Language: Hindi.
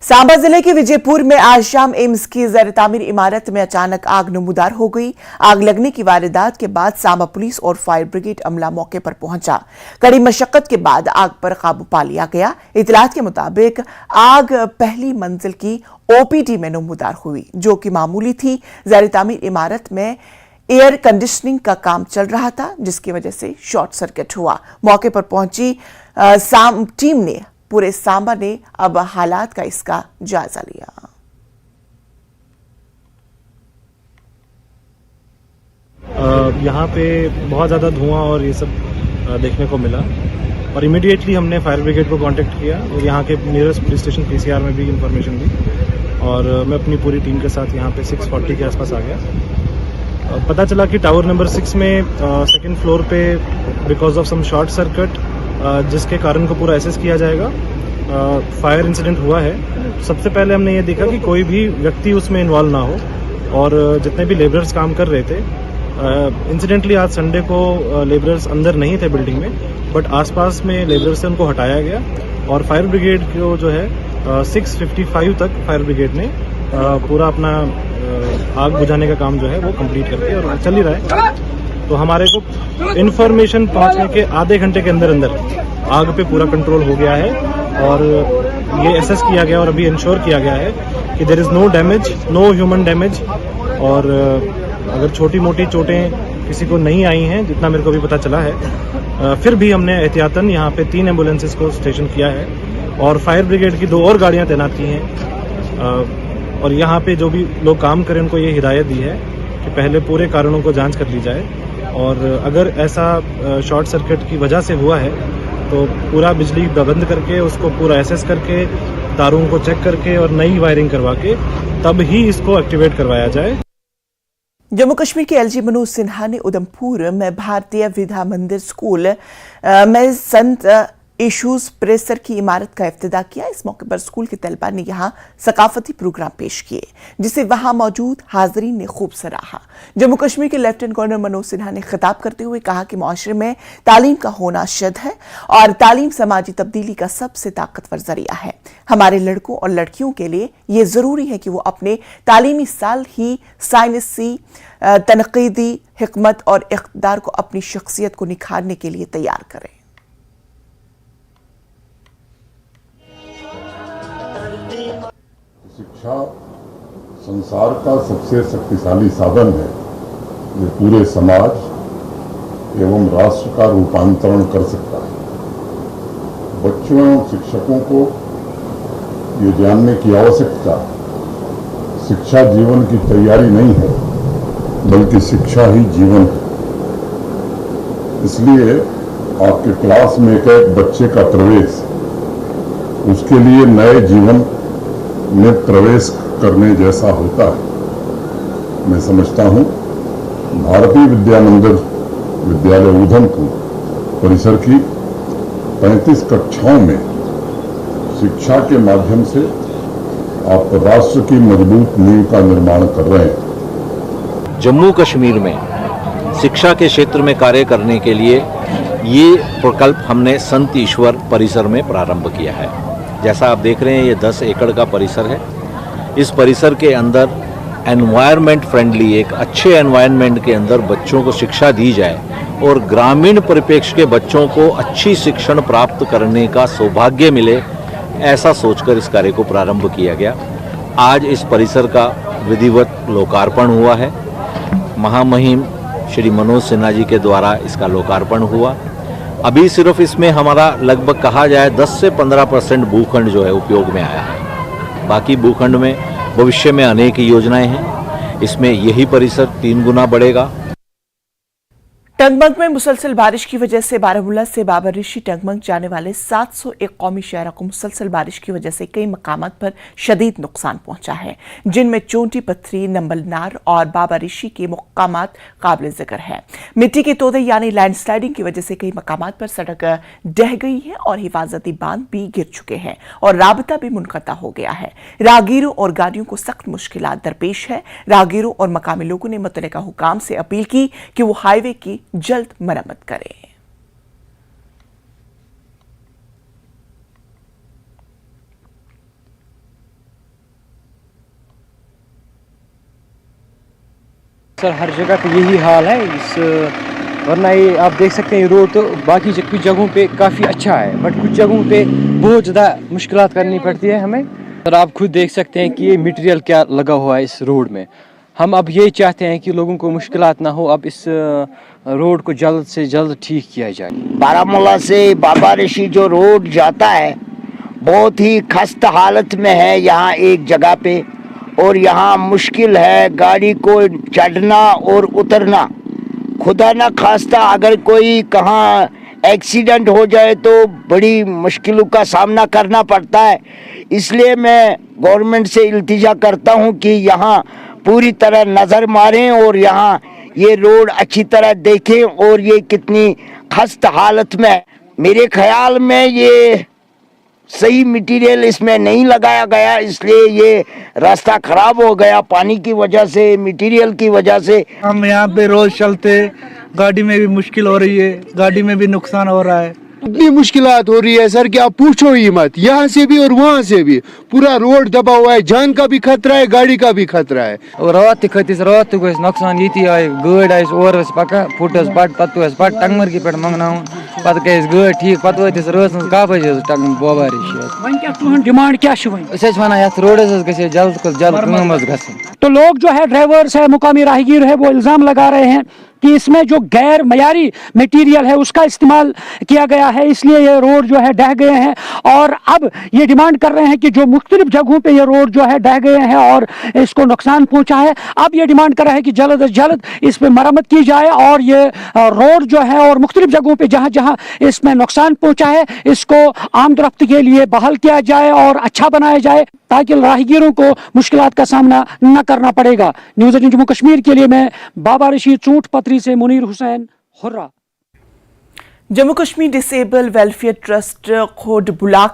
सांबा जिले के विजयपुर में आज शाम एम्स की ज़ेर-ए-तामीर इमारत में अचानक आग नमूदार हो गई। आग लगने की वारदात के बाद सांबा पुलिस और फायर ब्रिगेड अमला मौके पर पहुंचा। कड़ी मशक्कत के बाद आग पर काबू पा लिया गया। इतलात के मुताबिक आग पहली मंजिल की ओपीडी में नमूदार हुई, जो कि मामूली थी। ज़ेर-ए-तामीर इमारत में एयर कंडीशनिंग का काम चल रहा था, जिसकी वजह से शॉर्ट सर्किट हुआ। मौके पर पहुंची टीम ने पूरे सांबा ने अब हालात का इसका जायजा लिया। यहाँ पे बहुत ज़्यादा धुआं और ये सब देखने को मिला और इमीडिएटली हमने फायर ब्रिगेड को कांटेक्ट किया और यहाँ के नियरेस्ट पुलिस स्टेशन पीसीआर में भी इंफॉर्मेशन दी और मैं अपनी पूरी टीम के साथ यहाँ पे 640 के आसपास आ गया। पता चला कि टावर नंबर 6 में सेकंड फ्लोर पे because of some short circuit जिसके कारण को पूरा एसेस किया जाएगा। फायर इंसिडेंट हुआ है। सबसे पहले हमने ये देखा कि कोई भी व्यक्ति उसमें इन्वॉल्व ना हो और जितने भी लेबरर्स काम कर रहे थे, इंसिडेंटली आज संडे को लेबरर्स अंदर नहीं थे बिल्डिंग में, बट आसपास में लेबरर्स से उनको हटाया गया और फायर ब्रिगेड को जो है 6:55 तक फायर ब्रिगेड ने पूरा अपना आग बुझाने का काम जो है वो कंप्लीट करके और चल ही रहा है। तो हमारे को इन्फॉर्मेशन पहुंचने के आधे घंटे के अंदर अंदर आग पे पूरा कंट्रोल हो गया है और ये एसेस किया गया और अभी इंश्योर किया गया है कि there is no damage, no human damage और अगर छोटी मोटी चोटें किसी को नहीं आई हैं, जितना मेरे को भी पता चला है। फिर भी हमने एहतियातन यहाँ पे 3 एम्बुलेंसेस को स्टेशन किया है और फायर ब्रिगेड की 2 और गाड़ियाँ तैनात की हैं और यहाँ पे जो भी लोग काम करें उनको ये हिदायत दी है कि पहले पूरे कारणों को जांच कर ली जाए और अगर ऐसा शॉर्ट सर्किट की वजह से हुआ है तो पूरा बिजली बंद करके उसको पूरा एसेस करके तारों को चेक करके और नई वायरिंग करवा के तब ही इसको एक्टिवेट करवाया जाए। जम्मू कश्मीर के एलजी मनोज सिन्हा ने उधमपुर में भारतीय विद्या मंदिर स्कूल में संत इशूज प्रेसर की इमारत का इफ्तिताह किया। इस मौके पर स्कूल के तलबा ने यहां सकाफती प्रोग्राम पेश किए, जिसे वहां मौजूद हाजरीन ने खूब सराहा। जम्मू कश्मीर के लेफ्टिनेंट गवर्नर मनोज सिन्हा ने खिताब करते हुए कहा कि मुआशरे में तालीम का होना शद है और तालीम समाजी तब्दीली का सबसे ताकतवर जरिया है। हमारे लड़कों और लड़कियों के लिए ये जरूरी है कि वो अपने तालीमी साल ही साइंसी, तनकीदी, हिकमत और इक़्तिदार को अपनी शख्सियत को निखारने के लिए तैयार करें। शिक्षा संसार का सबसे शक्तिशाली साधन है जो पूरे समाज एवं राष्ट्र का रूपांतरण कर सकता है। बच्चों एवं शिक्षकों को ये जानने की आवश्यकता शिक्षा जीवन की तैयारी नहीं है, बल्कि शिक्षा ही जीवन है। इसलिए आपके क्लास में एक बच्चे का प्रवेश उसके लिए नए जीवन में प्रवेश करने जैसा होता है। मैं समझता हूं भारतीय विद्या मंदिर विद्यालय उधमपुर परिसर की 35 कक्षाओं में शिक्षा के माध्यम से आप राष्ट्र की मजबूत नींव का निर्माण कर रहे हैं। जम्मू कश्मीर में शिक्षा के क्षेत्र में कार्य करने के लिए ये प्रकल्प हमने संत ईश्वर परिसर में प्रारंभ किया है। जैसा आप देख रहे हैं, ये 10 एकड़ का परिसर है। इस परिसर के अंदर एनवायरनमेंट फ्रेंडली, एक अच्छे एनवायरनमेंट के अंदर बच्चों को शिक्षा दी जाए और ग्रामीण परिप्रेक्ष्य के बच्चों को अच्छी शिक्षण प्राप्त करने का सौभाग्य मिले, ऐसा सोचकर इस कार्य को प्रारंभ किया गया। आज इस परिसर का विधिवत लोकार्पण हुआ है। महामहिम श्री मनोज सिन्हा जी के द्वारा इसका लोकार्पण हुआ। अभी सिर्फ इसमें हमारा लगभग कहा जाए 10 से 15% भूखंड जो है उपयोग में आया है। बाकी भूखंड में भविष्य में अनेक योजनाएं हैं। इसमें यही परिसर 3 गुना बढ़ेगा। टंगमंग में मुसलसल बारिश की वजह से बारामूला से बाबा ऋषि टंगमंग जाने वाले 701 कौमी शहरों को मुसलसल बारिश की वजह से कई मकामात पर शदीद नुकसान पहुंचा है, जिनमें चोंटी पत्थरी, नंबलनार और बाबा ऋषि के मकामात काबिल जिक्र है। मिट्टी के तोदे यानी लैंडस्लाइडिंग की वजह से कई मकामात पर सड़क ढह गई है और हिफाजती बांध भी गिर चुके हैं और राबता भी मुनक़ता हो गया है। राहगीरों और गाड़ियों को सख्त मुश्किलात दरपेश है। राहगीरों और मकामी लोगों ने मुतल्लिका हुकाम से अपील की कि वो हाईवे की जल्द मरम्मत करें। सर हर जगह पे यही हाल है वरना ये आप देख सकते हैं ये रोड तो बाकी कुछ जगहों पे काफ़ी अच्छा है बट कुछ जगहों पे बहुत ज़्यादा मुश्किलात करनी पड़ती है हमें। सर आप खुद देख सकते हैं कि ये मटेरियल क्या लगा हुआ है इस रोड में। हम अब ये चाहते हैं कि लोगों को मुश्किलात ना हो, अब इस रोड को जल्द से जल्द ठीक किया जाए। बारामूला से बाबा ऋषि जो रोड जाता है बहुत ही खस्ता हालत में है यहाँ एक जगह पे, और यहाँ मुश्किल है गाड़ी को चढ़ना और उतरना। खुदा न खास्ता अगर कोई कहाँ एक्सीडेंट हो जाए तो बड़ी मुश्किलों का सामना करना पड़ता है। इसलिए मैं गवर्नमेंट से इल्तिजा करता हूँ कि यहाँ पूरी तरह नज़र मारें और यहाँ ये रोड अच्छी तरह देखें और ये कितनी खस्ता हालत में है। मेरे ख्याल में ये सही मटेरियल इसमें नहीं लगाया गया, इसलिए ये रास्ता खराब हो गया पानी की वजह से, मटेरियल की वजह से। हम यहाँ पे रोज चलते, गाड़ी में भी मुश्किल हो रही है, गाड़ी में भी नुकसान हो रहा है। इतनी मुश्किलात हो रही है सर कि आप पूछो ही मत। यहाँ से भी और वहाँ से भी पूरा रोड दबा हुआ है, जान का भी खतरा है, गाड़ी का भी खतरा है। रात खतिस रात गो नुकसान ये आय गाड़ आस और पका फुटस बट पे पट टंगमर्गी पे मंगना पे गई गाड़ ठीक पे वतिस रात कह बजे टंग बोबारिश डिमांड क्या वन ये रोडस गई जल्द को जल्द ग। तो लोग जो है ड्राइवर्स है मुकामी राहगीर है वो इल्जाम लगा रहे हैं कि इसमें जो गैर मयारी मटेरियल है उसका इस्तेमाल किया गया है, इसलिए ये रोड जो है ढह गए हैं। और अब ये डिमांड कर रहे हैं कि जो मुख्तलिफ जगहों पे ये रोड जो है ढह गए हैं और इसको नुकसान पहुंचा है, अब ये डिमांड कर रहे हैं कि जल्द अज जल्द इस पर मरम्मत की जाए और ये रोड जो है और मुख्तलिफ जगहों पे जहाँ जहाँ इसमें नुकसान पहुंचा है इसको आमदरफ्त के लिए बहाल किया जाए और अच्छा बनाया जाए ताकि राहगीरों को मुश्किलात का सामना न करना पड़ेगा। न्यूज़ 18 जम्मू कश्मीर के लिए मैं बाबा ऋषि चूंट पत्री से Munir Hussain hurrah. Jammu Kashmir disable welfare trust खोड बुलाक